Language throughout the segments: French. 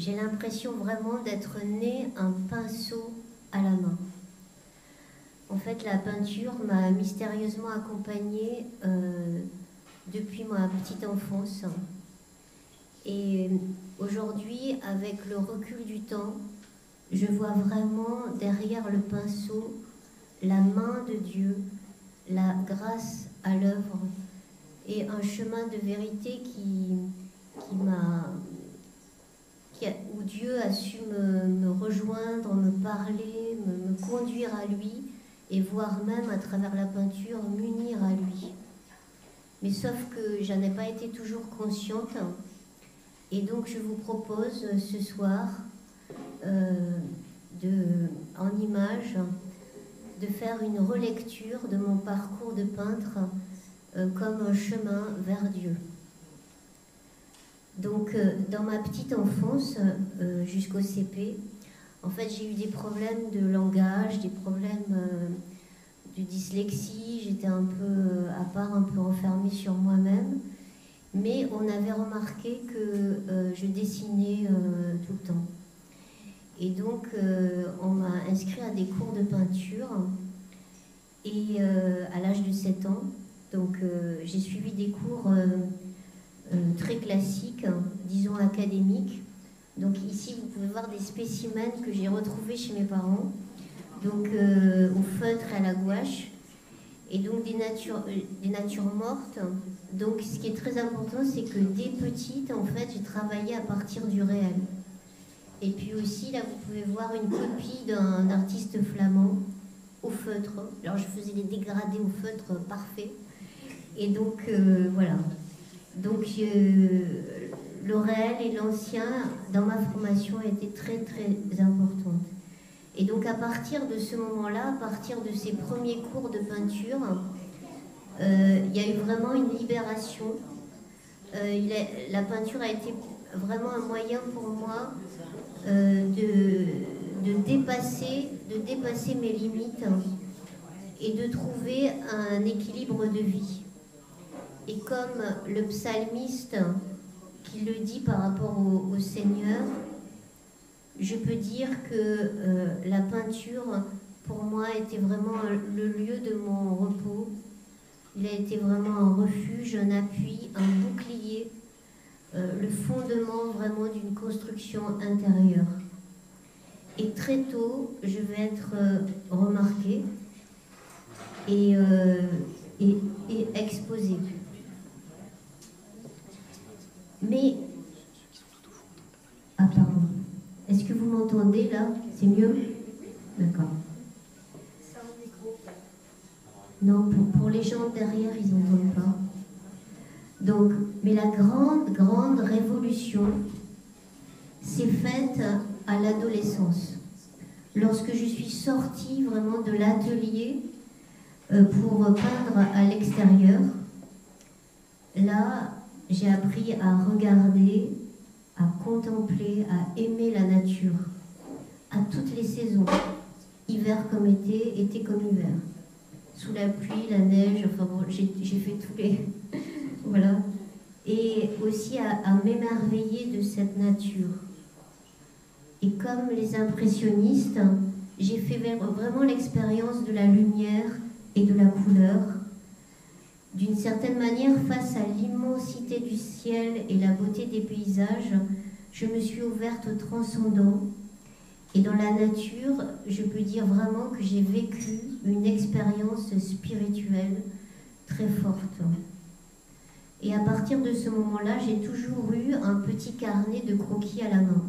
j'ai l'impression vraiment d'être née un pinceau à la main. En fait, la peinture m'a mystérieusement accompagnée depuis ma petite enfance. Et aujourd'hui, avec le recul du temps, je vois vraiment derrière le pinceau la main de Dieu, la grâce à l'œuvre et un chemin de vérité où Dieu a su me rejoindre, me parler, me conduire à lui et voire même à travers la peinture m'unir à lui. Mais sauf que j'en ai pas été toujours consciente et donc je vous propose ce soir en images de faire une relecture de mon parcours de peintre comme un chemin vers Dieu. Donc, dans ma petite enfance, jusqu'au CP, en fait, j'ai eu des problèmes de langage, des problèmes de dyslexie. J'étais un peu à part, un peu renfermée sur moi-même. Mais on avait remarqué que je dessinais tout le temps. Et donc, on m'a inscrit à des cours de peinture et à l'âge de 7 ans. Donc, j'ai suivi des cours très classiques, disons académiques. Donc ici, vous pouvez voir des spécimens que j'ai retrouvés chez mes parents, donc au feutre et à la gouache, et donc des natures mortes. Donc ce qui est très important, c'est que dès petite, en fait, j'ai travaillé à partir du réel. Et puis aussi, là, vous pouvez voir une copie d'un artiste flamand au feutre. Alors je faisais des dégradés au feutre parfait. Et donc, voilà. Donc, le réel et l'ancien, dans ma formation, étaient très, très importantes. Et donc, à partir de ce moment-là, à partir de ces premiers cours de peinture, il y a eu vraiment une libération. La peinture a été vraiment un moyen pour moi de dépasser mes limites et de trouver un équilibre de vie. Et comme le psalmiste qui le dit par rapport au Seigneur, je peux dire que la peinture, pour moi, était vraiment le lieu de mon repos. Il a été vraiment un refuge, un appui, un bouclier, le fondement vraiment d'une construction intérieure. Et très tôt, je vais être remarquée et exposée. Mais... Ah, pardon. Est-ce que vous m'entendez là? C'est mieux? D'accord. Non, pour les gens derrière, ils n'entendent pas. Donc, mais la grande révolution s'est faite à l'adolescence. Lorsque je suis sortie vraiment de l'atelier pour peindre à l'extérieur, là, j'ai appris à regarder, à contempler, à aimer la nature, à toutes les saisons, hiver comme été, été comme hiver, sous la pluie, la neige, enfin bon, j'ai fait tous les... voilà. Et aussi à m'émerveiller de cette nature. Et comme les impressionnistes, j'ai fait vraiment l'expérience de la lumière et de la couleur. D'une certaine manière, face à l'immensité du ciel et la beauté des paysages, je me suis ouverte au transcendant. Et dans la nature, je peux dire vraiment que j'ai vécu une expérience spirituelle très forte. Et à partir de ce moment-là, j'ai toujours eu un petit carnet de croquis à la main.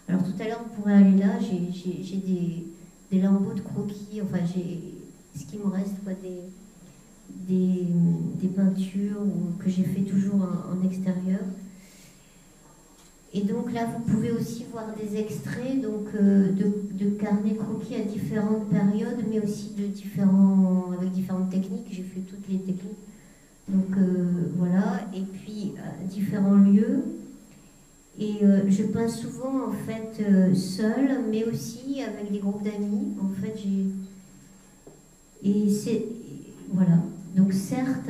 Alors tout à l'heure, vous pourrez aller là, j'ai des lambeaux de croquis, enfin j'ai ce qui me reste, quoi, des peintures que j'ai fait toujours en extérieur. Et donc là, vous pouvez aussi voir des extraits donc, de carnets croquis à différentes périodes, mais aussi avec différentes techniques. J'ai fait toutes les techniques. Donc voilà, et puis différents lieux. Et je peins souvent en fait seule, mais aussi avec des groupes d'amis. En fait, et c'est voilà. Donc certes,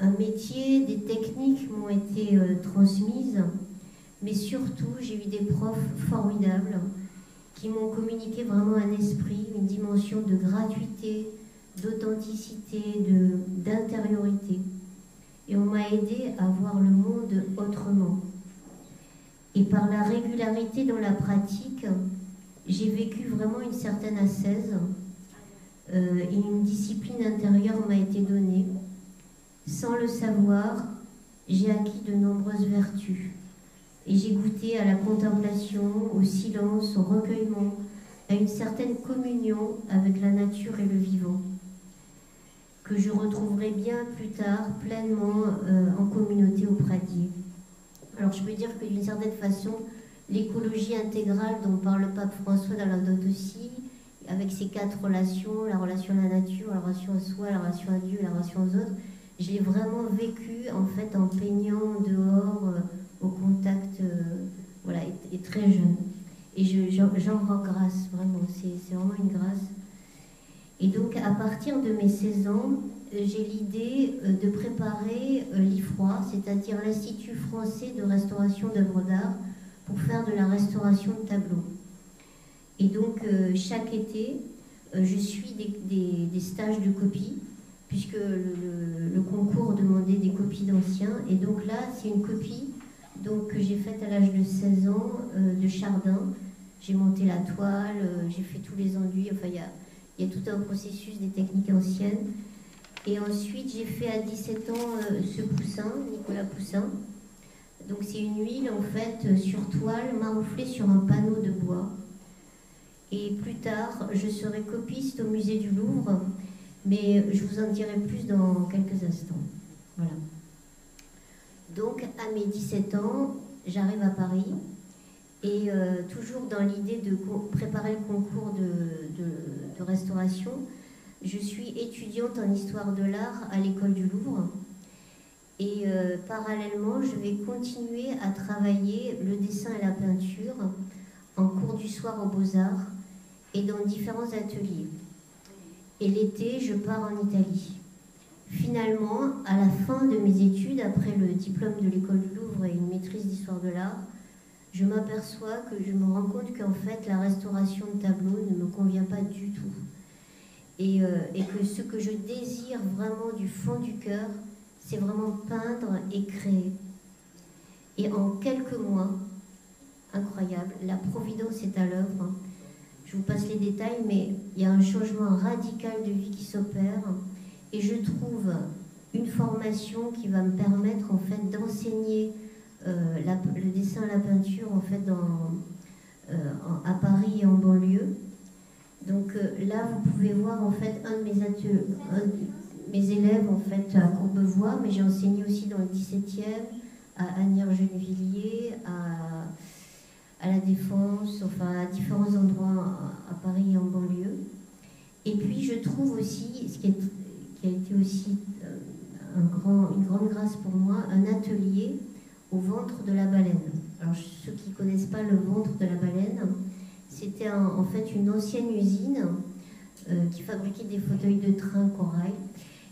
un métier, des techniques m'ont été transmises, mais surtout j'ai eu des profs formidables qui m'ont communiqué vraiment un esprit, une dimension de gratuité, d'authenticité, d'intériorité. Et on m'a aidé à voir le monde autrement. Et par la régularité dans la pratique, j'ai vécu vraiment une certaine ascèse et une discipline intérieure m'a été donnée. Sans le savoir, j'ai acquis de nombreuses vertus. Et j'ai goûté à la contemplation, au silence, au recueillement, à une certaine communion avec la nature et le vivant, que je retrouverai bien plus tard pleinement en communauté au Pradier. Alors je peux dire que d'une certaine façon, l'écologie intégrale dont parle le pape François dans la Laudato Si, avec ses 4 relations, la relation à la nature, la relation à soi, la relation à Dieu, la relation aux autres, je l'ai vraiment vécu en fait en peignant dehors, au contact, voilà, et très jeune. Et j'en rends grâce, vraiment, c'est vraiment une grâce. Et donc à partir de mes 16 ans, j'ai l'idée de préparer l'IFROI, c'est-à-dire l'Institut français de restauration d'œuvres d'art, pour faire de la restauration de tableaux. Et donc chaque été, je suis des stages de copie, puisque le concours demandait des copies d'anciens. Et donc là, c'est une copie donc, que j'ai faite à l'âge de 16 ans de Chardin. J'ai monté la toile, j'ai fait tous les enduits, enfin il y a tout un processus des techniques anciennes. Et ensuite, j'ai fait à 17 ans ce Poussin, Nicolas Poussin. Donc c'est une huile en fait sur toile marouflée sur un panneau de bois. Et plus tard, je serai copiste au musée du Louvre, mais je vous en dirai plus dans quelques instants. Voilà. Donc à mes 17 ans, j'arrive à Paris et toujours dans l'idée de préparer le concours de restauration, je suis étudiante en histoire de l'art à l'école du Louvre. Et parallèlement, je vais continuer à travailler le dessin et la peinture en cours du soir aux Beaux-Arts et dans différents ateliers. Et l'été, je pars en Italie. Finalement, à la fin de mes études, après le diplôme de l'école du Louvre et une maîtrise d'histoire de l'art, je m'aperçois que je me rends compte qu'en fait, la restauration de tableaux ne me convient pas du tout. Et que ce que je désire vraiment du fond du cœur, c'est vraiment peindre et créer. Et en quelques mois, incroyable, la Providence est à l'œuvre. Je vous passe les détails, mais il y a un changement radical de vie qui s'opère. Et je trouve une formation qui va me permettre en fait d'enseigner le dessin et la peinture en fait à Paris et en banlieue. Donc là, vous pouvez voir en fait un de mes élèves en fait à Courbevoie, mais j'ai enseigné aussi dans le 17e, à Agnières-Gennevilliers, à la Défense, enfin à différents endroits à Paris et en banlieue. Et puis je trouve aussi, ce qui a été aussi une grande grâce pour moi, un atelier au ventre de la baleine. Alors ceux qui ne connaissent pas le ventre de la baleine, c'était en fait une ancienne usine qui fabriquait des fauteuils de train corail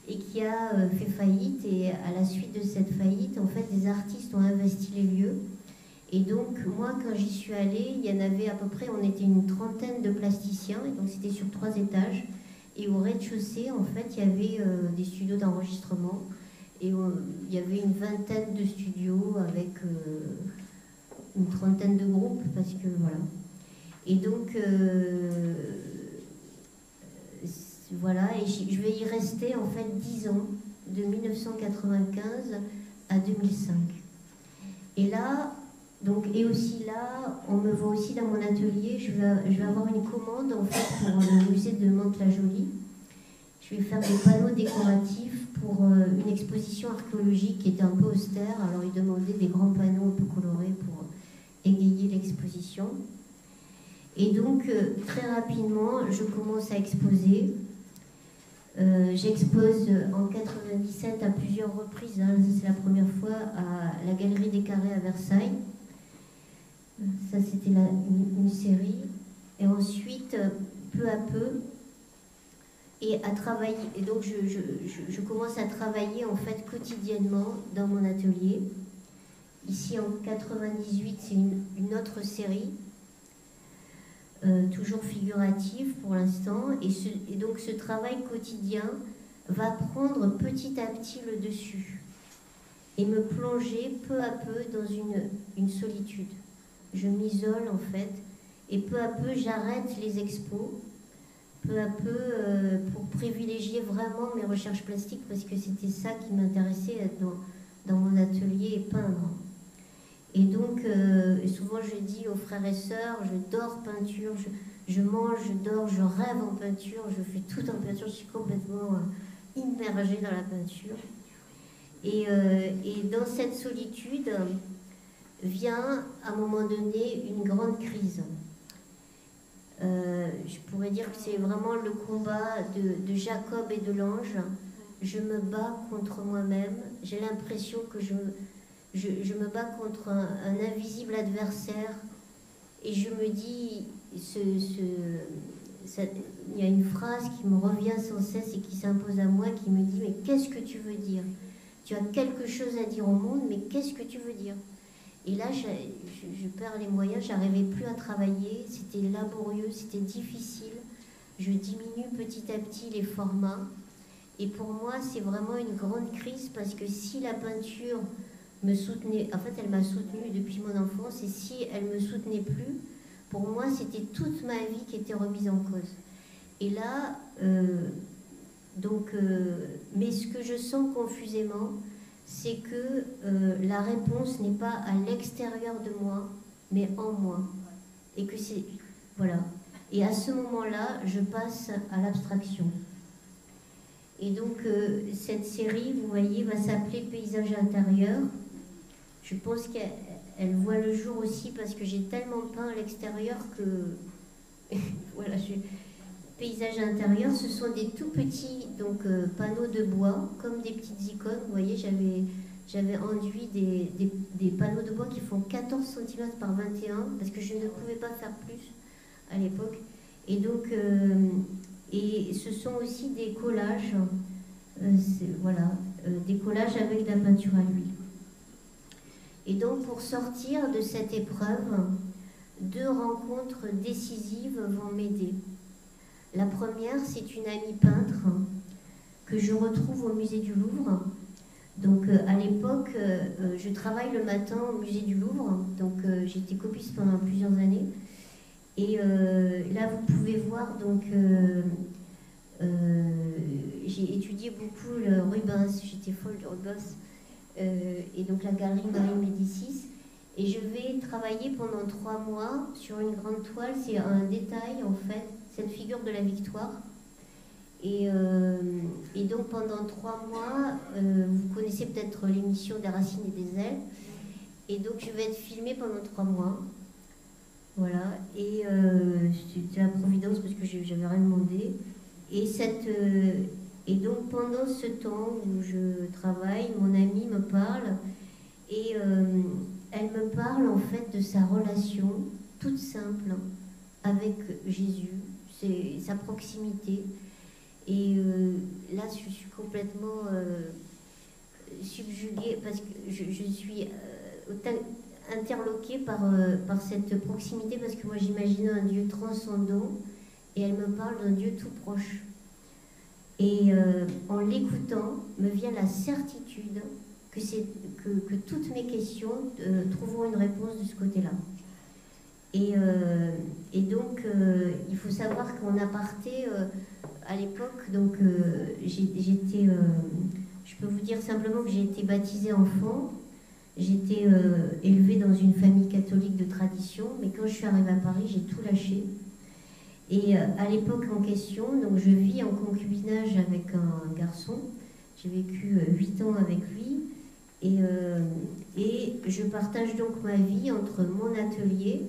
et qui a fait faillite. Et à la suite de cette faillite, en fait, des artistes ont investi les lieux. Et donc, moi, quand j'y suis allée, il y en avait à peu près, on était une trentaine de plasticiens, et donc c'était sur 3 étages. Et au rez-de-chaussée, en fait, il y avait des studios d'enregistrement. Et il y avait une vingtaine de studios avec une trentaine de groupes, parce que voilà. Et donc, voilà, et je vais y rester en fait 10 ans, de 1995 à 2005. Et là, donc, et aussi là, on me voit aussi dans mon atelier, je vais avoir une commande en fait pour le musée de Mantes-la-Jolie. Je vais faire des panneaux décoratifs pour une exposition archéologique qui était un peu austère. Alors ils demandaient des grands panneaux un peu colorés pour égayer l'exposition. Et donc très rapidement, je commence à exposer. J'expose en 97 à plusieurs reprises, hein, c'est la première fois à la Galerie des Carrés à Versailles. Ça c'était une série. Et ensuite, peu à peu, et à travailler. Et donc je commence à travailler en fait quotidiennement dans mon atelier. ici en 98, c'est une autre série, toujours figurative pour l'instant, et donc ce travail quotidien va prendre petit à petit le dessus et me plonger peu à peu dans une solitude. Je m'isole en fait, et peu à peu j'arrête les expos, peu à peu pour privilégier vraiment mes recherches plastiques, parce que c'était ça qui m'intéressait, être dans mon atelier et peindre. Et donc souvent je dis aux frères et sœurs, je dors peinture, je mange, je dors, je rêve en peinture, je fais tout en peinture, je suis complètement immergée dans la peinture. Et dans cette solitude vient à un moment donné une grande crise. Je pourrais dire que c'est vraiment le combat de Jacob et de l'ange. Je me bats contre moi-même. J'ai l'impression que je me bats contre un invisible adversaire. Et je me dis, il y a une phrase qui me revient sans cesse et qui s'impose à moi, qui me dit, mais qu'est-ce que tu veux dire? Tu as quelque chose à dire au monde, mais qu'est-ce que tu veux dire? Et là, je perds les moyens, j'arrivais plus à travailler, c'était laborieux, c'était difficile. Je diminue petit à petit les formats. Et pour moi, c'est vraiment une grande crise, parce que si la peinture me soutenait, en fait, elle m'a soutenue depuis mon enfance, et si elle me soutenait plus, pour moi, c'était toute ma vie qui était remise en cause. Et là, mais ce que je sens confusément, c'est que la réponse n'est pas à l'extérieur de moi, mais en moi. Et que c'est... Voilà. Et à ce moment-là, je passe à l'abstraction. Et donc, cette série, vous voyez, va s'appeler Paysage intérieur. Je pense qu'elle voit le jour aussi parce que j'ai tellement peint à l'extérieur que... voilà, Paysage intérieur, ce sont des tout petits panneaux de bois, comme des petites icônes. Vous voyez, j'avais enduit des panneaux de bois qui font 14 cm par 21, parce que je ne pouvais pas faire plus à l'époque. Et donc, et ce sont aussi des collages, des collages avec de la peinture à l'huile. Et donc, pour sortir de cette épreuve, 2 rencontres décisives vont m'aider. La première, c'est une amie peintre que je retrouve au musée du Louvre. Donc à l'époque, je travaille le matin au musée du Louvre, donc j'étais copiste pendant plusieurs années. Et là, vous pouvez voir, donc j'ai étudié beaucoup le Rubens, j'étais folle de Rubens, et donc la galerie Marie-Médicis. Et je vais travailler pendant 3 mois sur une grande toile, c'est un détail en fait, cette figure de la victoire. Et donc pendant 3 mois, vous connaissez peut-être l'émission des racines et des ailes. Et donc je vais être filmée pendant 3 mois. Voilà. Et c'était la providence parce que j'avais rien demandé. Et donc pendant ce temps où je travaille, mon amie me parle et elle me parle en fait de sa relation toute simple avec Jésus, c'est sa proximité. Et là, je suis complètement subjuguée parce que je suis interloquée par cette proximité, parce que moi j'imaginais un Dieu transcendant et elle me parle d'un Dieu tout proche. Et en l'écoutant, me vient la certitude que toutes mes questions trouveront une réponse de ce côté-là. Et donc, il faut savoir qu'en aparté, à l'époque, donc j'étais, je peux vous dire simplement que j'ai été baptisée enfant, j'étais élevée dans une famille catholique de tradition, mais quand je suis arrivée à Paris, j'ai tout lâché. Et à l'époque en question, donc je vis en concubinage avec un garçon, j'ai vécu 8 ans avec lui, et je partage donc ma vie entre mon atelier,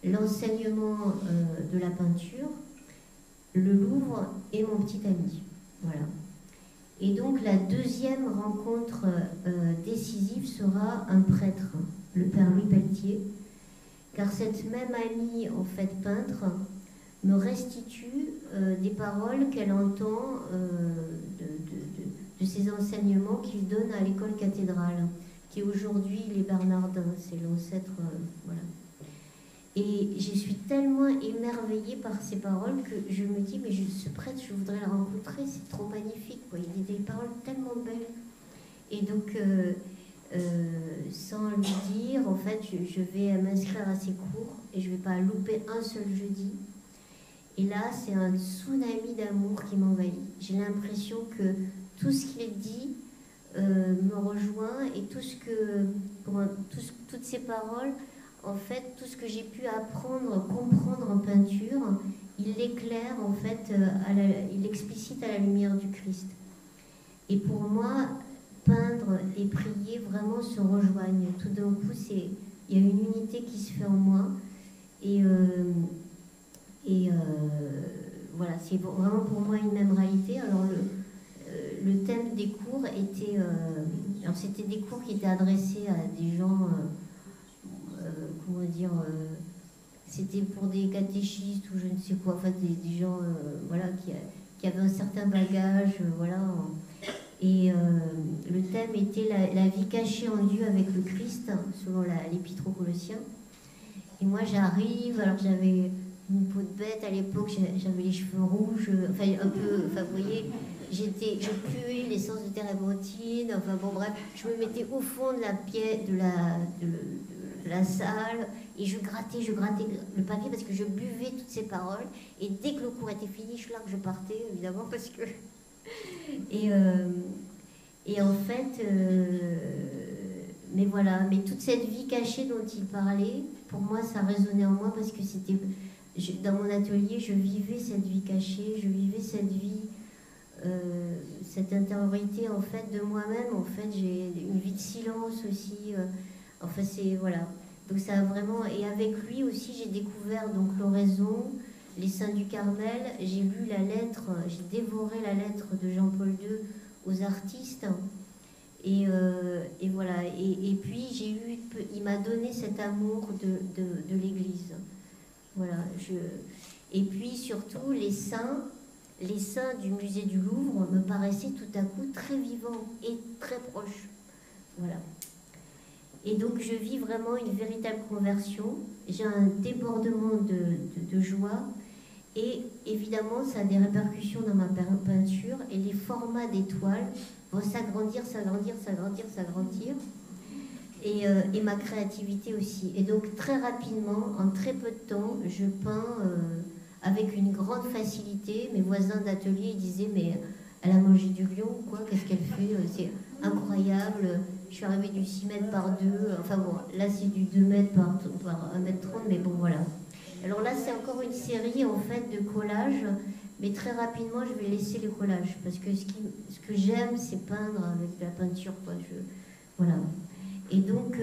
l'enseignement de la peinture, le Louvre et mon petit ami. Voilà. Et donc la deuxième rencontre décisive sera un prêtre, le père Louis Pelletier, car cette même amie, en fait peintre, me restitue des paroles qu'elle entend de ses enseignements qu'il donne à l'école cathédrale, qui est aujourd'hui les Bernardins, c'est l'ancêtre, voilà. Et je suis tellement émerveillée par ces paroles que je me dis, mais ce prêtre, je voudrais le rencontrer, c'est trop magnifique, quoi. Il dit des paroles tellement belles. Et donc, sans lui dire, en fait, je vais m'inscrire à ses cours et je ne vais pas louper un seul jeudi. Et là, c'est un tsunami d'amour qui m'envahit. J'ai l'impression que tout ce qu'il dit me rejoint et toutes ces paroles, en fait, tout ce que j'ai pu apprendre, comprendre en peinture, il l'éclaire, en fait, il l'explicite à la lumière du Christ. Et pour moi, peindre et prier vraiment se rejoignent. Tout d'un coup, il y a une unité qui se fait en moi. Et voilà, c'est vraiment pour moi une même réalité. Alors le thème des cours était... alors c'était des cours qui étaient adressés à des gens... comment dire... c'était pour des catéchistes ou je ne sais quoi, en fait, des gens voilà, qui avaient un certain bagage, voilà. Et le thème était la vie cachée en Dieu avec le Christ, selon l'Épître aux Colossiens. Et moi j'arrive, alors j'avais une peau de bête à l'époque, j'avais les cheveux rouges, enfin un peu, enfin vous voyez, je puais l'essence de térébenthine, enfin bon bref, je me mettais au fond de la pièce, de la salle, et je grattais le papier parce que je buvais toutes ces paroles, et dès que le cours était fini, je je partais évidemment parce que... Et en fait, mais voilà, mais toute cette vie cachée dont il parlait, pour moi ça résonnait en moi parce que c'était... Dans mon atelier, je vivais cette vie cachée, je vivais cette vie, cette intériorité en fait de moi-même. En fait, j'ai une vie de silence aussi. Enfin, c'est voilà. Donc ça a vraiment. Et avec lui aussi, j'ai découvert donc l'oraison, les Saints du Carmel. J'ai lu la lettre, j'ai dévoré la lettre de Jean-Paul II aux artistes. Et voilà. Et puis il m'a donné cet amour de l'Église. Voilà, et puis surtout les saints du musée du Louvre me paraissaient tout à coup très vivants et très proches. Voilà. Et donc je vis vraiment une véritable conversion. J'ai un débordement de joie et évidemment ça a des répercussions dans ma peinture et les formats d'étoiles vont s'agrandir. Et ma créativité aussi. Et donc très rapidement, en très peu de temps, je peins avec une grande facilité. Mes voisins d'atelier disaient mais elle a mangé du lion quoi, qu'est-ce qu'elle fait, c'est incroyable. Je suis arrivée du 6 mètres par 2, enfin bon, là c'est du 2 mètres par 1 mètre 30, mais bon voilà. Alors là c'est encore une série en fait de collages, mais très rapidement je vais laisser les collages parce que ce que j'aime c'est peindre avec de la peinture quoi. Voilà. Et donc,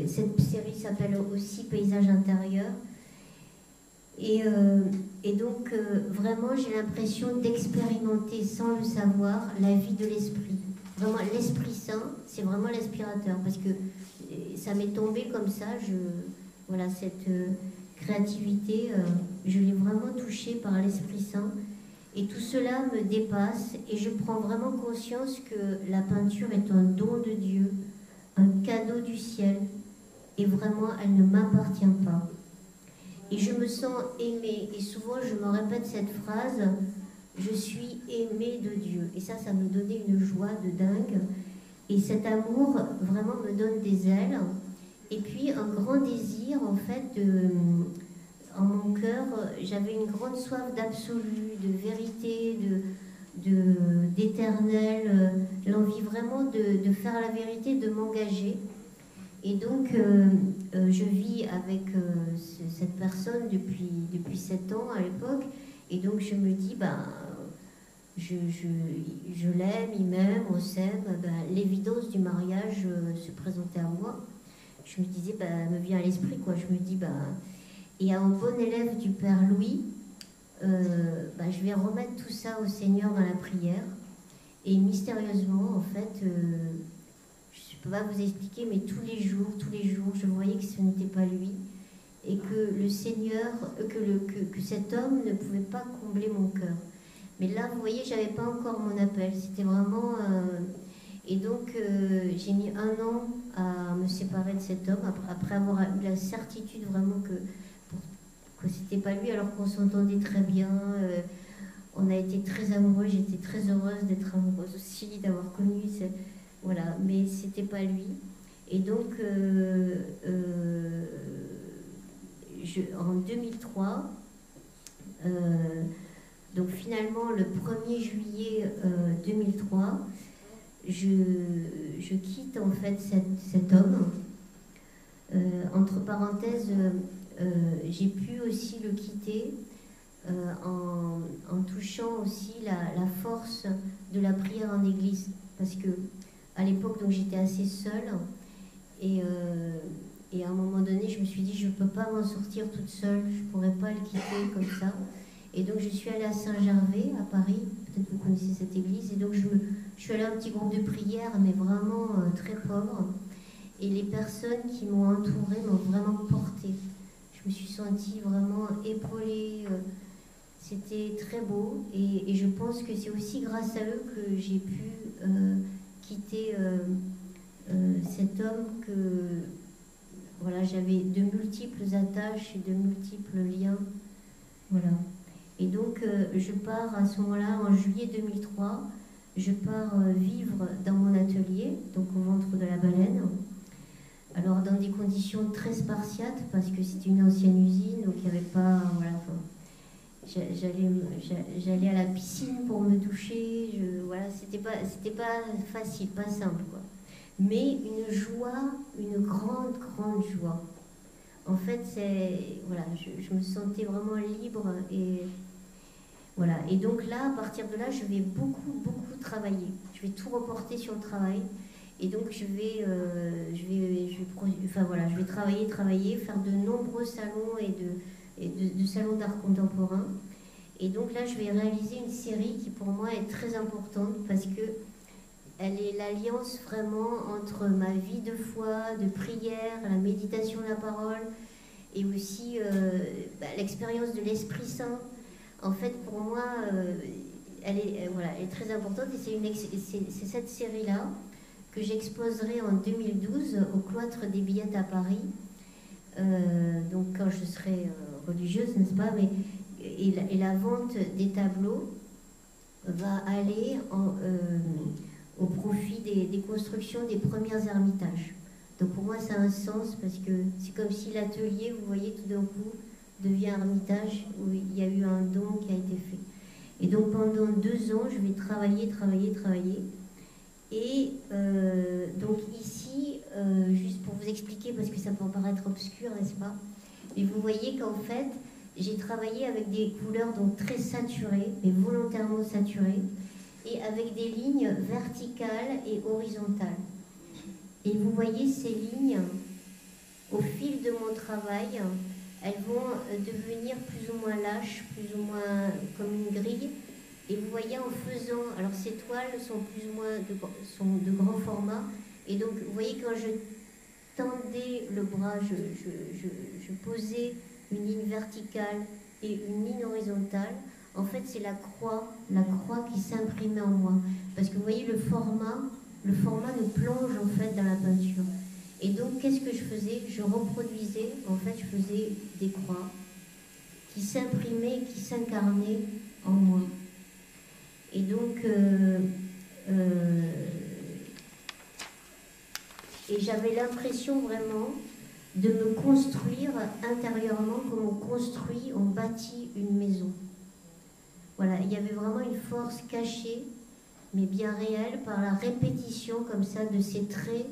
cette série s'appelle aussi Paysage intérieur. Et donc, vraiment, j'ai l'impression d'expérimenter sans le savoir la vie de l'esprit. Vraiment, l'Esprit Saint, c'est vraiment l'aspirateur. Parce que ça m'est tombé comme ça. Voilà, cette créativité, je l'ai vraiment touchée par l'Esprit Saint. Et tout cela me dépasse et je prends vraiment conscience que la peinture est un don de Dieu, un cadeau du ciel, et vraiment elle ne m'appartient pas. Et je me sens aimée, et souvent je me répète cette phrase, je suis aimée de Dieu. Et ça me donnait une joie de dingue. Et cet amour vraiment me donne des ailes. Et puis un grand désir en fait en mon cœur, j'avais une grande soif d'absolu, de vérité, d'éternel, l'envie vraiment de faire la vérité, de m'engager. Et donc, je vis avec cette personne depuis 7 ans à l'époque, et donc je me dis, je l'aime, il m'aime, on s'aime, l'évidence du mariage se présentait à moi. Je me disais, me vient à l'esprit, quoi. Je me dis, et à un bon élève du Père Louis, je vais remettre tout ça au Seigneur dans la prière. Et mystérieusement, en fait, je ne peux pas vous expliquer, mais tous les jours, je voyais que ce n'était pas lui. Et que le Seigneur, que cet homme ne pouvait pas combler mon cœur. Mais là, vous voyez, je n'avais pas encore mon appel. C'était vraiment... Et donc, j'ai mis 1 an à me séparer de cet homme, après avoir eu la certitude vraiment que c'était pas lui, alors qu'on s'entendait très bien. On a été très amoureux, j'étais très heureuse d'être amoureuse aussi, d'avoir connu, voilà, mais c'était pas lui. Et donc, en 2003, donc finalement le 1er juillet 2003, je quitte en fait cet homme. Entre parenthèses, j'ai pu aussi le quitter en touchant aussi la force de la prière en église, parce que à l'époque donc j'étais assez seule et à un moment donné je me suis dit je ne peux pas m'en sortir toute seule, je ne pourrais pas le quitter comme ça, et donc je suis allée à Saint-Gervais à Paris, peut-être vous connaissez cette église, et donc je suis allée à un petit groupe de prière mais vraiment très pauvre, et les personnes qui m'ont entourée m'ont vraiment portée. Je me suis sentie vraiment épaulée. C'était très beau, et je pense que c'est aussi grâce à eux que j'ai pu quitter cet homme, que voilà, j'avais de multiples attaches et de multiples liens. Voilà. Et donc je pars à ce moment-là, en juillet 2003, je pars vivre dans mon atelier, donc au ventre de la baleine. Alors dans des conditions très spartiates, parce que c'était une ancienne usine, donc il n'y avait pas... Voilà, j'allais à la piscine pour me doucher, voilà, c'était pas facile, pas simple, quoi. Mais une joie, une grande joie. En fait, voilà, je me sentais vraiment libre, et voilà. Et donc là, à partir de là, je vais beaucoup travailler. Je vais tout reporter sur le travail. Et donc je vais travailler, faire de nombreux salons et de salons d'art contemporain. Et donc là, je vais réaliser une série qui pour moi est très importante, parce que elle est l'alliance vraiment entre ma vie de foi, de prière, la méditation de la parole, et aussi l'expérience de l'Esprit Saint. En fait, pour moi, elle est très importante, et c'est cette série-là que j'exposerai en 2012 au Cloître des Billettes à Paris, donc quand je serai religieuse, n'est-ce pas, mais, et la vente des tableaux va aller au profit des constructions des premiers ermitages. Donc pour moi ça a un sens, parce que c'est comme si l'atelier, vous voyez, tout d'un coup devient ermitage, où il y a eu un don qui a été fait. Et donc pendant 2 ans, je vais travailler. Et donc ici, juste pour vous expliquer, parce que ça peut paraître obscur, n'est-ce pas? Mais vous voyez qu'en fait, j'ai travaillé avec des couleurs donc très saturées, mais volontairement saturées, et avec des lignes verticales et horizontales. Et vous voyez ces lignes, au fil de mon travail, elles vont devenir plus ou moins lâches, plus ou moins comme une grille. Et vous voyez, en faisant... Alors ces toiles sont plus ou moins de grand format. Et donc vous voyez, quand je tendais le bras, je posais une ligne verticale et une ligne horizontale. En fait, c'est la croix qui s'imprimait en moi. Parce que vous voyez, le format me plonge en fait dans la peinture. Et donc, qu'est-ce que je faisais? Je reproduisais, en fait, je faisais des croix qui s'imprimaient, qui s'incarnaient en moi. Et donc, et j'avais l'impression vraiment de me construire intérieurement comme on bâtit une maison. Voilà, il y avait vraiment une force cachée, mais bien réelle, par la répétition comme ça de ces traits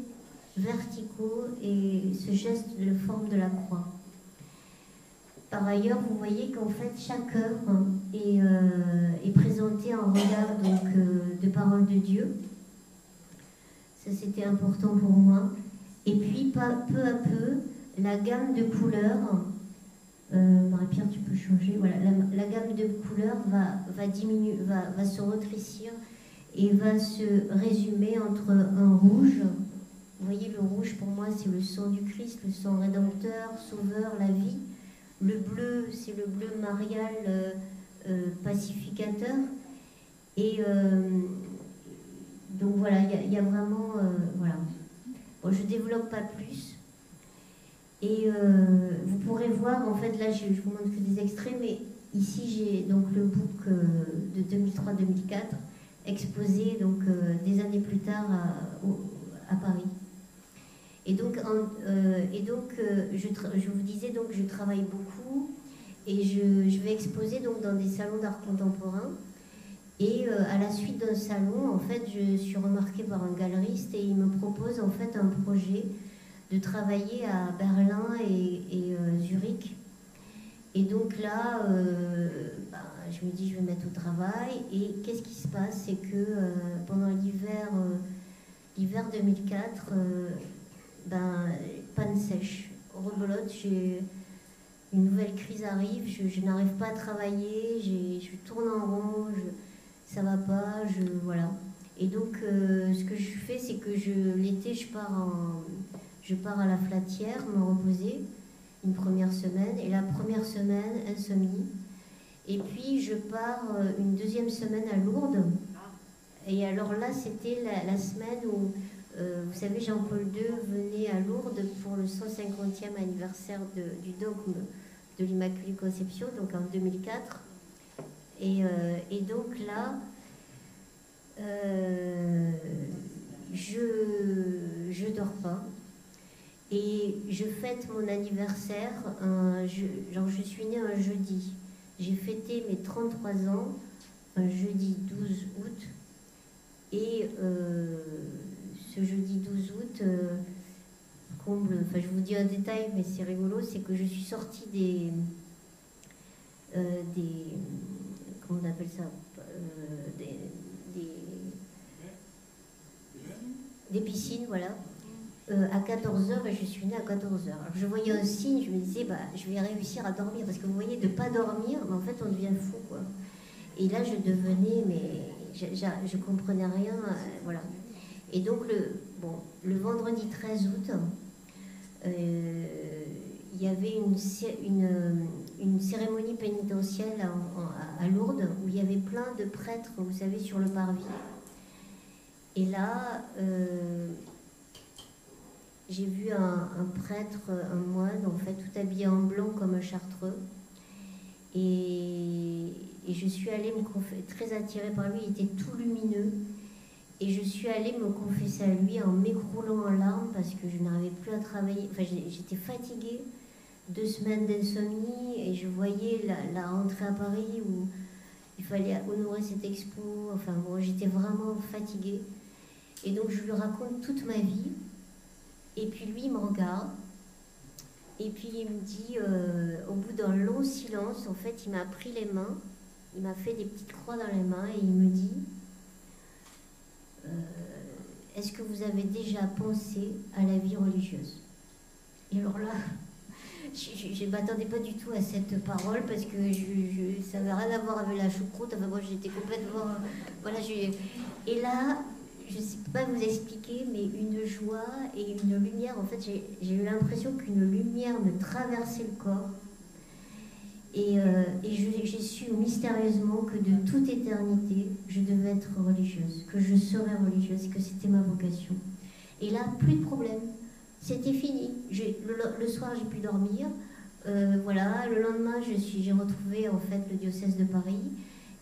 verticaux et ce geste de forme de la croix. Par ailleurs, vous voyez qu'en fait, chaque œuvre est présentée en regard donc, de parole de Dieu. Ça, c'était important pour moi. Et puis, peu à peu, la gamme de couleurs, Marie-Pierre, tu peux changer. Voilà, la gamme de couleurs va diminuer, va se rétrécir et va se résumer entre un rouge. Vous voyez, le rouge, pour moi, c'est le sang du Christ, le sang rédempteur, sauveur, la vie. Le bleu, c'est le bleu marial pacificateur. Et donc voilà, il y a vraiment... voilà. Bon, je ne développe pas plus. Et vous pourrez voir, en fait, là, je vous montre que des extraits, mais ici, j'ai donc le book de 2003-2004, exposé donc, des années plus tard à Paris. Et donc, je vous disais, donc, je travaille beaucoup et je vais exposer donc, dans des salons d'art contemporain. Et à la suite d'un salon, en fait, je suis remarquée par un galeriste et il me propose en fait un projet de travailler à Berlin et Zurich. Et donc là, je me dis, je vais me mettre au travail. Et qu'est-ce qui se passe? C'est que pendant l'hiver 2004, panne sèche. Rebelote, une nouvelle crise arrive, je n'arrive pas à travailler, je tourne en rond, ça va pas, voilà. Et donc, ce que je fais, c'est que l'été, je pars à la Flatière me reposer une première semaine, et la première semaine, insomnie. Et puis, je pars une deuxième semaine à Lourdes. Et alors là, c'était la semaine où, vous savez, Jean-Paul II venait à Lourdes pour le 150e anniversaire du dogme de l'Immaculée Conception, donc en 2004. Et donc là, je dors pas. Et je fête mon anniversaire, je suis née un jeudi. J'ai fêté mes 33 ans un jeudi 12 août. Et ce jeudi 12 août, je vous dis un détail, mais c'est rigolo, c'est que je suis sortie comment on appelle ça, des piscines, voilà, à 14h, et je suis née à 14h. Alors je voyais un signe, je me disais, je vais réussir à dormir, parce que vous voyez, de ne pas dormir, mais en fait, on devient fou, quoi. Et là, je devenais, mais je comprenais rien, voilà. Et donc, le vendredi 13 août, il y avait une cérémonie pénitentielle à Lourdes, où il y avait plein de prêtres, vous savez, sur le parvis. Et là, j'ai vu un prêtre, un moine, en fait, tout habillé en blanc comme un chartreux. Et je suis allée très attirée par lui, il était tout lumineux. Et je suis allée me confesser à lui en m'écroulant en larmes parce que je n'arrivais plus à travailler. Enfin, j'étais fatiguée, 2 semaines d'insomnie, et je voyais la rentrée à Paris où il fallait honorer cette expo. Enfin bon, j'étais vraiment fatiguée. Et donc je lui raconte toute ma vie. Et puis lui, il me regarde. Et puis il me dit, au bout d'un long silence, en fait, il m'a pris les mains, il m'a fait des petites croix dans les mains et il me dit, est-ce que vous avez déjà pensé à la vie religieuse? Et alors là, je ne m'attendais pas du tout à cette parole parce que ça n'avait rien à voir avec la choucroute. Enfin, moi, j'étais complètement... Voilà, et là, je ne sais pas vous expliquer, mais une joie et une lumière. En fait, j'ai eu l'impression qu'une lumière me traversait le corps. Et j'ai su mystérieusement que de toute éternité, je devais être religieuse, que je serais religieuse, que c'était ma vocation. Et là, plus de problème. C'était fini. Le soir, j'ai pu dormir. Voilà. Le lendemain, j'ai retrouvé en fait le diocèse de Paris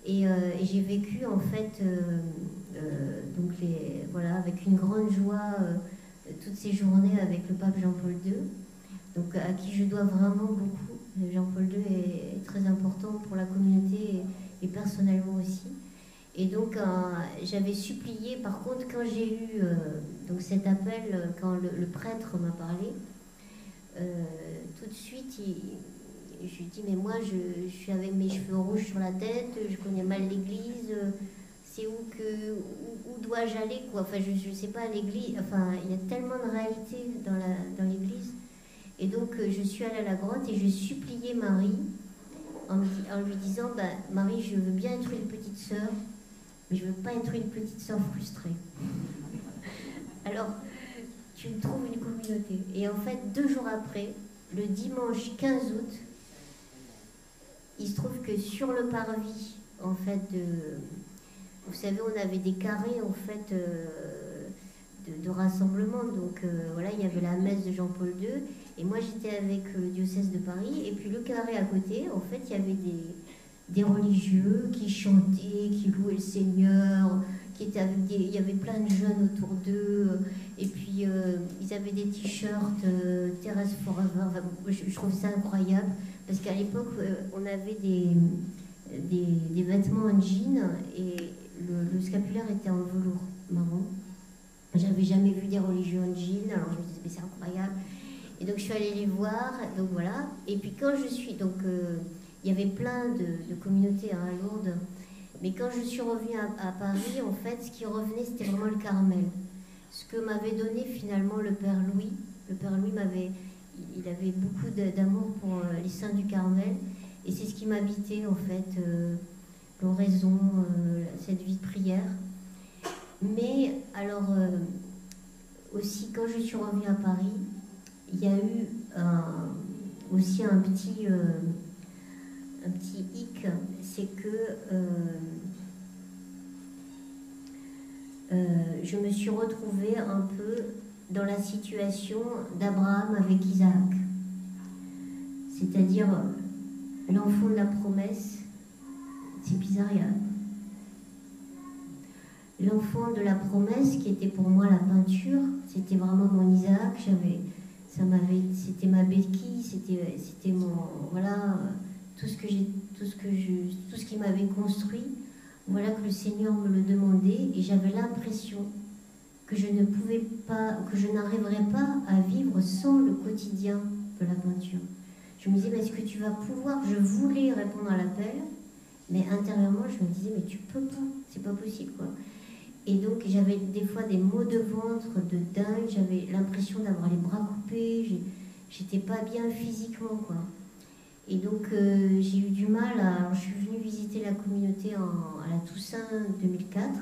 et j'ai vécu en fait donc voilà, avec une grande joie toutes ces journées avec le pape Jean-Paul II, donc à qui je dois vraiment beaucoup. Jean-Paul II est très important pour la communauté et personnellement aussi. Et donc j'avais supplié, par contre, quand j'ai eu donc cet appel, quand le prêtre m'a parlé, tout de suite, je lui ai dit, mais moi je suis avec mes cheveux rouges sur la tête, je connais mal l'église, c'est où dois-je aller, quoi. Enfin, je ne sais pas, l'église, enfin, il y a tellement de réalité dans l'église. Et donc je suis allée à la grotte et je suppliais Marie en lui disant, Marie, je veux bien être une petite sœur, mais je ne veux pas être une petite sœur frustrée. Alors, tu me trouves une communauté. Et en fait, 2 jours après, le dimanche 15 août, il se trouve que sur le parvis, en fait, vous savez, on avait des carrés en fait de rassemblement. Donc voilà, il y avait la messe de Jean-Paul II, et moi j'étais avec le diocèse de Paris, et puis le carré à côté, en fait, il y avait des religieux qui chantaient, qui louaient le Seigneur, qui étaient avec il y avait plein de jeunes autour d'eux, et puis ils avaient des t-shirts Thérèse Forever. Enfin, je trouve ça incroyable, parce qu'à l'époque, on avait des vêtements en jean, et le scapulaire était en velours marron. J'avais jamais vu des religieux en jean, alors je me disais, mais c'est incroyable. Et donc je suis allée les voir, donc voilà. Et puis quand je suis, donc il y avait plein de communautés à Lourdes, mais quand je suis revenue à Paris, en fait, ce qui revenait, c'était vraiment le Carmel. Ce que m'avait donné finalement le Père Louis. Le Père Louis il avait beaucoup d'amour pour les saints du Carmel, et c'est ce qui m'habitait en fait, l'oraison, cette vie de prière. Mais alors, aussi, quand je suis revenue à Paris, il y a eu aussi un petit hic, c'est que je me suis retrouvée un peu dans la situation d'Abraham avec Isaac. C'est-à-dire, l'enfant de la promesse, c'est bizarre, l'enfant de la promesse qui était pour moi la peinture, c'était vraiment mon Isaac. C'était ma béquille, c'était mon, voilà, tout ce qui m'avait construit. Voilà que le Seigneur me le demandait, et j'avais l'impression que je ne pouvais pas, que je n'arriverais pas à vivre sans le quotidien de la peinture. Je me disais, mais est-ce que tu vas pouvoir? Je voulais répondre à l'appel, mais intérieurement, je me disais, mais tu peux pas, c'est pas possible, quoi. Et donc, j'avais des fois des maux de ventre de dingue, j'avais l'impression d'avoir les bras coupés, j'étais pas bien physiquement, quoi. Et donc, j'ai eu du mal alors, je suis venue visiter la communauté à la Toussaint 2004.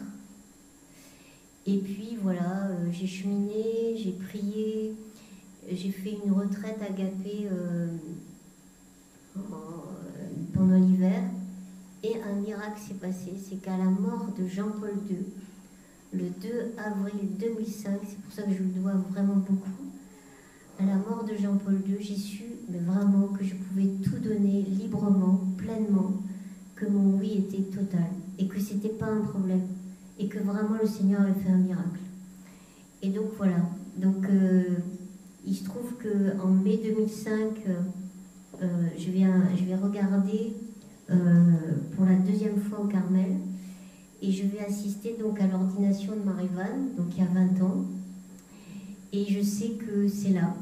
Et puis, voilà, j'ai cheminé, j'ai prié, j'ai fait une retraite agapée pendant l'hiver. Et un miracle s'est passé, c'est qu'à la mort de Jean-Paul II, le 2 avril 2005, c'est pour ça que je lui dois vraiment beaucoup, à la mort de Jean-Paul II, j'ai su mais vraiment que je pouvais tout donner librement, pleinement, que mon oui était total, et que c'était pas un problème, et que vraiment le Seigneur avait fait un miracle. Et donc voilà, donc il se trouve qu'en mai 2005, je vais regarder pour la deuxième fois au Carmel, et je vais assister donc à l'ordination de Marie-Vanne, donc il y a 20 ans, et je sais que c'est là,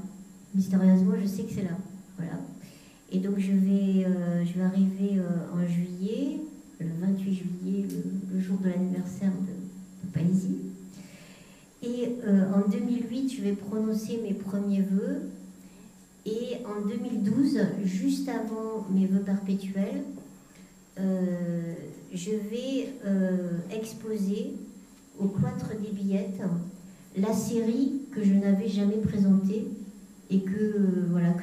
mystérieusement je sais que c'est là, voilà. Et donc je vais arriver en juillet, le 28 juillet, le jour de l'anniversaire de Païsie, et en 2008 je vais prononcer mes premiers vœux, et en 2012, juste avant mes vœux perpétuels, je vais exposer au Cloître des Billettes la série que je n'avais jamais présentée et que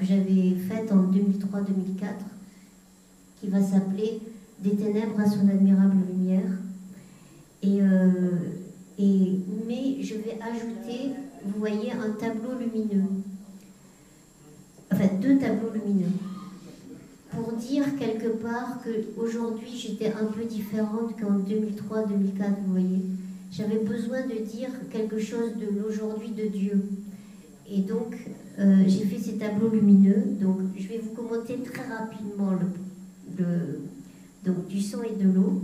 j'avais faite en 2003-2004, qui va s'appeler « Des ténèbres à son admirable lumière ». Mais je vais ajouter, vous voyez, un tableau lumineux. Enfin, 2 tableaux lumineux. Pour dire quelque part qu'aujourd'hui j'étais un peu différente qu'en 2003-2004, vous voyez. J'avais besoin de dire quelque chose de l'aujourd'hui de Dieu. Et donc, j'ai fait ces tableaux lumineux. Donc, je vais vous commenter très rapidement donc, du sang et de l'eau.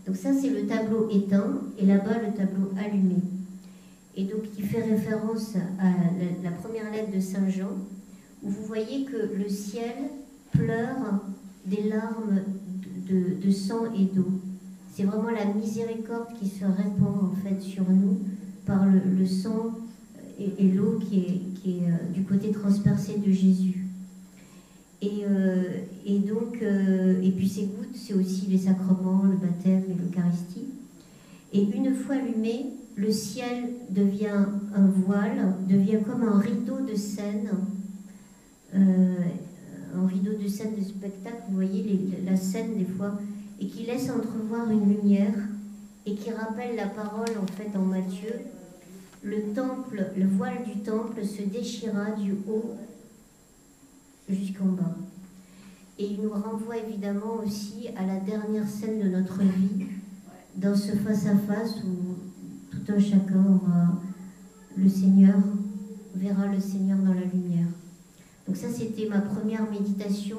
Donc ça, c'est le tableau éteint, et là-bas, le tableau allumé. Et donc, il fait référence à la première lettre de Saint Jean, où vous voyez que le ciel pleure des larmes de sang et d'eau. C'est vraiment la miséricorde qui se répand en fait sur nous par le sang et l'eau qui est du côté transpercé de Jésus. Et puis ces gouttes, c'est aussi les sacrements, le baptême et l'Eucharistie. Et une fois allumé, le ciel devient un voile, devient comme un rideau de scène, un rideau de scène de spectacle, vous voyez la scène des fois, et qui laisse entrevoir une lumière, et qui rappelle la parole en fait en Matthieu. Le voile du temple se déchira du haut jusqu'en bas. Et il nous renvoie évidemment aussi à la dernière scène de notre vie, dans ce face-à-face où tout un chacun verra le Seigneur dans la lumière. Donc ça, c'était ma première méditation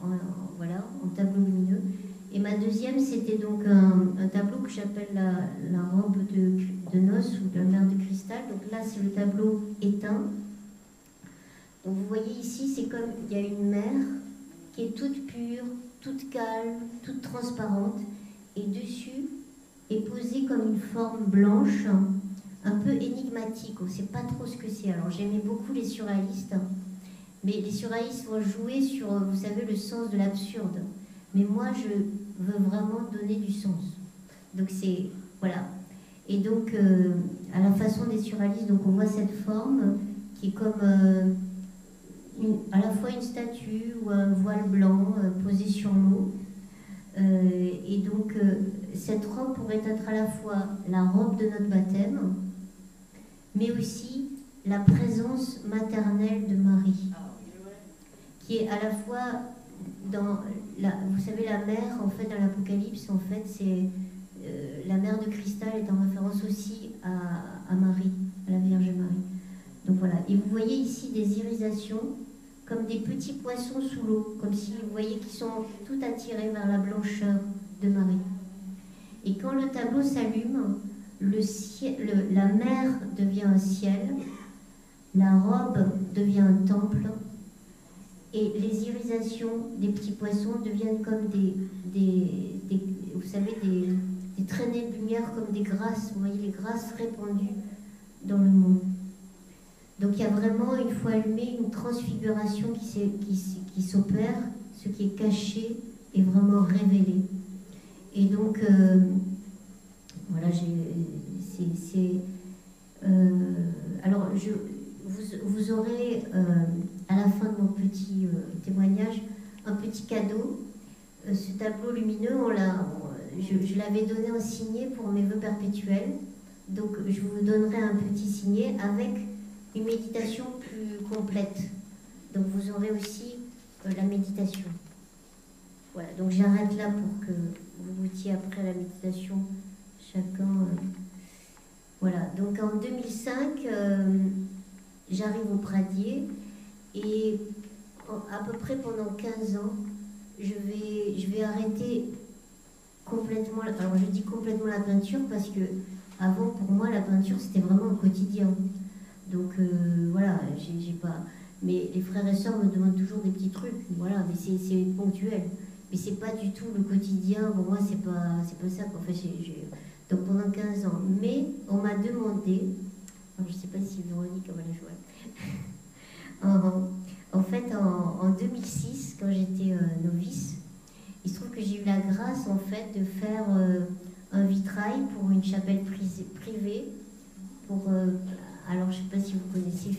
en tableau lumineux. Et ma deuxième, c'était donc un tableau que j'appelle la robe de noces ou la mer de cristal. Donc là, c'est le tableau éteint. Donc vous voyez ici, c'est comme il y a une mer qui est toute pure, toute calme, toute transparente. Et dessus est posée comme une forme blanche, un peu énigmatique. On ne sait pas trop ce que c'est. Alors j'aimais beaucoup les surréalistes. Mais les surréalistes vont jouer sur, vous savez, le sens de l'absurde. Mais moi, je veux vraiment donner du sens. Donc c'est, voilà. Et donc, à la façon des surréalistes, donc on voit cette forme qui est comme à la fois une statue ou un voile blanc posé sur l'eau. Et donc, cette robe pourrait être à la fois la robe de notre baptême, mais aussi la présence maternelle de Marie, qui est à la fois dans vous savez, la mer, en fait, dans l'Apocalypse, en fait, c'est la mer de cristal est en référence aussi à Marie, à la Vierge Marie. Donc voilà. Et vous voyez ici des irisations comme des petits poissons sous l'eau, comme si vous voyez qu'ils sont tout attirés vers la blancheur de Marie. Et quand le tableau s'allume, la mer devient un ciel, la robe devient un temple, et les irisations des petits poissons deviennent comme vous savez, des traînées de lumière, comme des grâces, vous voyez, les grâces répandues dans le monde. Donc il y a vraiment, une fois allumé, une transfiguration qui s'opère, ce qui est caché est vraiment révélé. Et donc, voilà, alors, vous aurez, à la fin de mon petit témoignage, un petit cadeau. Ce tableau lumineux, je l'avais donné en signet pour mes vœux perpétuels. Donc, je vous donnerai un petit signet avec une méditation plus complète. Donc, vous aurez aussi la méditation. Voilà, donc j'arrête là pour que vous goûtiez après la méditation, chacun. Voilà, donc en 2005, j'arrive au Pradier et à peu près pendant 15 ans, je vais arrêter complètement, alors je dis complètement la peinture parce que avant, pour moi, la peinture, c'était vraiment un quotidien. Donc voilà, j'ai pas... Mais les frères et sœurs me demandent toujours des petits trucs, voilà, mais c'est ponctuel. Mais c'est pas du tout le quotidien, pour moi, c'est pas ça. En fait, donc pendant 15 ans. Mais on m'a demandé, alors, je sais pas si Véronique va la jouer. En fait, en 2006, quand j'étais novice, il se trouve que j'ai eu la grâce, en fait, de faire un vitrail pour une chapelle privée, alors je ne sais pas si vous connaissez,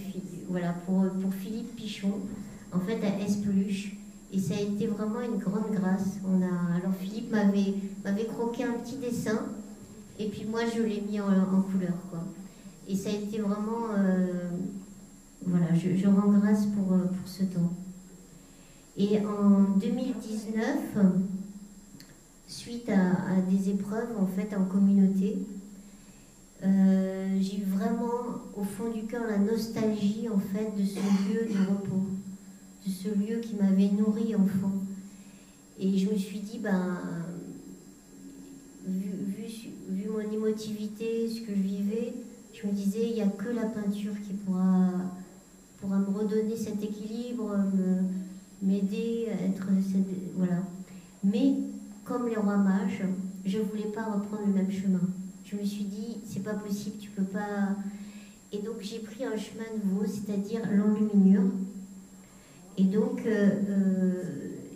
voilà, pour Philippe Pichon, en fait, à Espeluche. Et ça a été vraiment une grande grâce. Alors Philippe m'avait croqué un petit dessin, et puis moi, je l'ai mis en couleur, quoi. Et ça a été vraiment... voilà, je rends grâce pour ce temps. Et en 2019, suite à des épreuves, en fait, en communauté, j'ai eu vraiment, au fond du cœur, la nostalgie, en fait, de ce lieu de repos, de ce lieu qui m'avait nourri enfant. Et je me suis dit, vu mon émotivité, ce que je vivais, je me disais, il n'y a que la peinture qui pourra me redonner cet équilibre, m'aider à être... Voilà. Mais, comme les rois mages, je ne voulais pas reprendre le même chemin. Je me suis dit, c'est pas possible, tu peux pas... Et donc j'ai pris un chemin nouveau, c'est-à-dire l'enluminure. Et donc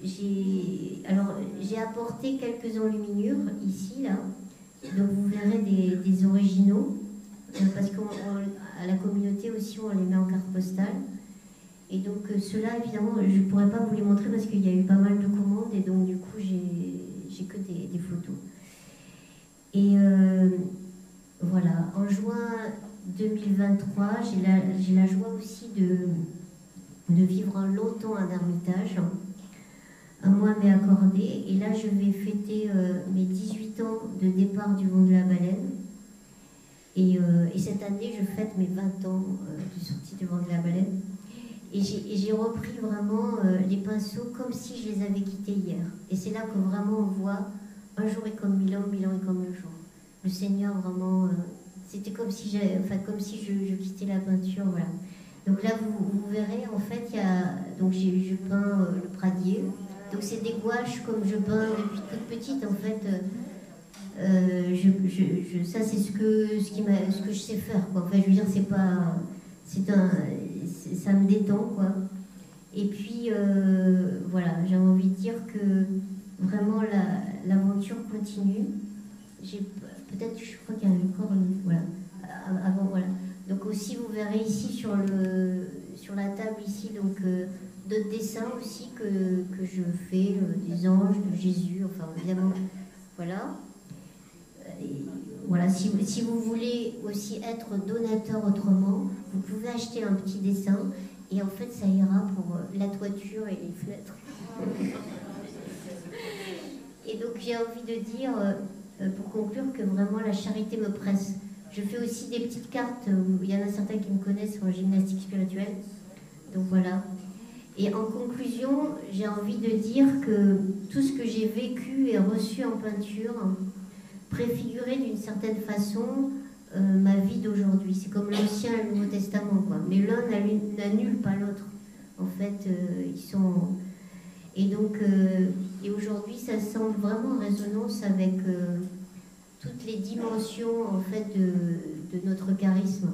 j'ai apporté quelques enluminures ici, là. Donc vous verrez des originaux, parce qu'à la communauté aussi, on les met en carte postale. Et donc ceux-là, évidemment, je ne pourrais pas vous les montrer parce qu'il y a eu pas mal de commandes, et donc du coup, j'ai que des photos. Et en juin 2023, j'ai la joie aussi de vivre longtemps un ermitage. Un mois m'est accordé, et là je vais fêter mes 18 ans de départ du vent de la baleine. Et cette année, je fête mes 20 ans de sortie du vent de la baleine. Et j'ai repris vraiment les pinceaux comme si je les avais quittés hier. Et c'est là que vraiment on voit un jour est comme 1000 ans est comme le jour. Le Seigneur vraiment, c'était comme si je quittais la peinture, voilà. Donc là, vous verrez, en fait, je peins le pradier. Donc c'est des gouaches comme je peins depuis toute petite, en fait. Ça c'est ce que je sais faire, quoi. Enfin, je veux dire, ça me détend, quoi. Et puis voilà, j'ai envie de dire que vraiment l'aventure continue. Peut-être, je crois qu'il y a encore voilà, avant, voilà. Donc aussi, vous verrez ici sur la table ici, donc d'autres dessins aussi que je fais, des anges, de Jésus, enfin évidemment, voilà. Et voilà, si vous voulez aussi être donateur autrement, vous pouvez acheter un petit dessin, et en fait ça ira pour la toiture et les fenêtres. Et donc j'ai envie de dire, pour conclure, que vraiment la charité me presse. Je fais aussi des petites cartes, il y en a certains qui me connaissent en gymnastique spirituelle, donc voilà. Et en conclusion, j'ai envie de dire que tout ce que j'ai vécu et reçu en peinture préfigurait d'une certaine façon ma vie d'aujourd'hui. C'est comme l'Ancien et le Nouveau Testament, quoi. Mais l'un n'annule pas l'autre. En fait, ils sont... Et donc, et aujourd'hui, ça semble vraiment en résonance avec toutes les dimensions, en fait, de notre charisme.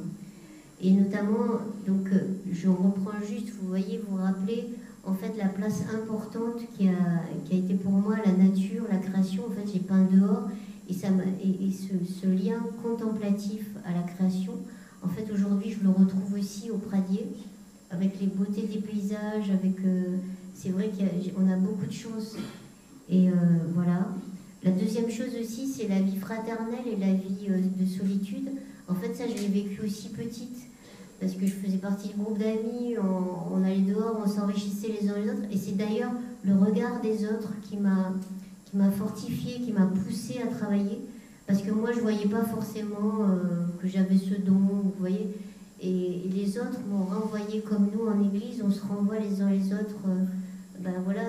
Et notamment, donc, je reprends juste, vous voyez, vous rappelez, en fait, la place importante qui a été pour moi la nature, la création. En fait, j'ai peint dehors, et ce lien contemplatif à la création, en fait, aujourd'hui, je le retrouve aussi au Pradier, avec les beautés des paysages, avec... c'est vrai qu'on a beaucoup de choses. Et voilà. La deuxième chose aussi, c'est la vie fraternelle et la vie de solitude. En fait, ça, je l'ai vécu aussi petite, parce que je faisais partie du groupe d'amis, on allait dehors, on s'enrichissait les uns les autres. Et c'est d'ailleurs le regard des autres qui m'a fortifiée, qui m'a poussée à travailler. Parce que moi, je ne voyais pas forcément que j'avais ce don, vous voyez. Et les autres m'ont renvoyé, comme nous en église, on se renvoie les uns les autres, voilà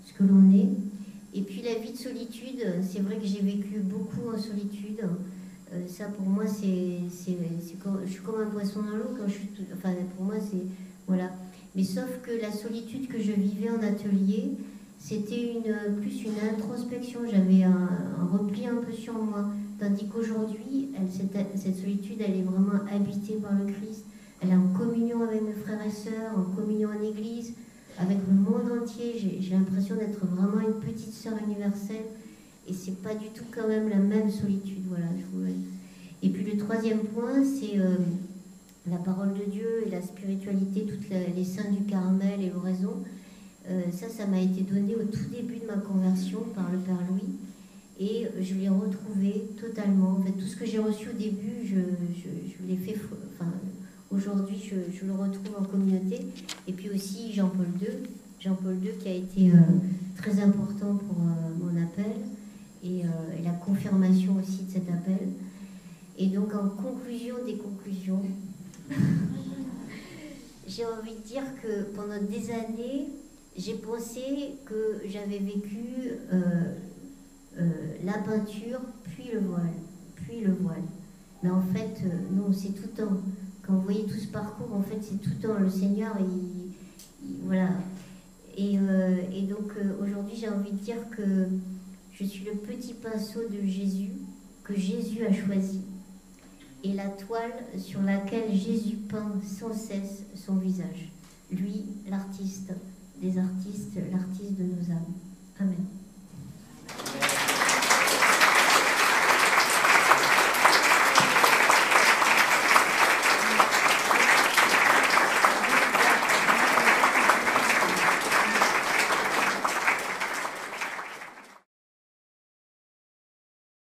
ce que l'on est. Et puis la vie de solitude, c'est vrai que j'ai vécu beaucoup en solitude. Ça pour moi, je suis comme un poisson dans l'eau quand je suis enfin pour moi c'est voilà. Mais sauf que la solitude que je vivais en atelier, c'était plus une introspection. J'avais un repli un peu sur moi. Tandis qu'aujourd'hui, cette solitude, elle est vraiment habitée par le Christ. Elle est en communion avec mes frères et sœurs, en communion en église, avec le monde entier. J'ai l'impression d'être vraiment une petite sœur universelle. Et c'est pas du tout quand même la même solitude. Voilà, Et puis le troisième point, c'est la parole de Dieu et la spiritualité, toutes les saints du Carmel et l'oraison. Ça m'a été donné au tout début de ma conversion par le Père Louis. Et je l'ai retrouvé totalement. En fait, tout ce que j'ai reçu au début, je l'ai fait... Enfin, aujourd'hui, je le retrouve en communauté. Et puis aussi Jean-Paul II qui a été très important pour mon appel. Et la confirmation aussi de cet appel. Et donc, en conclusion des conclusions, j'ai envie de dire que pendant des années, j'ai pensé que j'avais vécu la peinture, puis le voile. Mais en fait, non, c'est tout le temps. Quand vous voyez tout ce parcours, en fait, c'est tout le temps. Le Seigneur, voilà. Et donc, aujourd'hui, j'ai envie de dire que je suis le petit pinceau de Jésus, que Jésus a choisi, et la toile sur laquelle Jésus peint sans cesse son visage. Lui, l'artiste des artistes, l'artiste de nos âmes. Amen.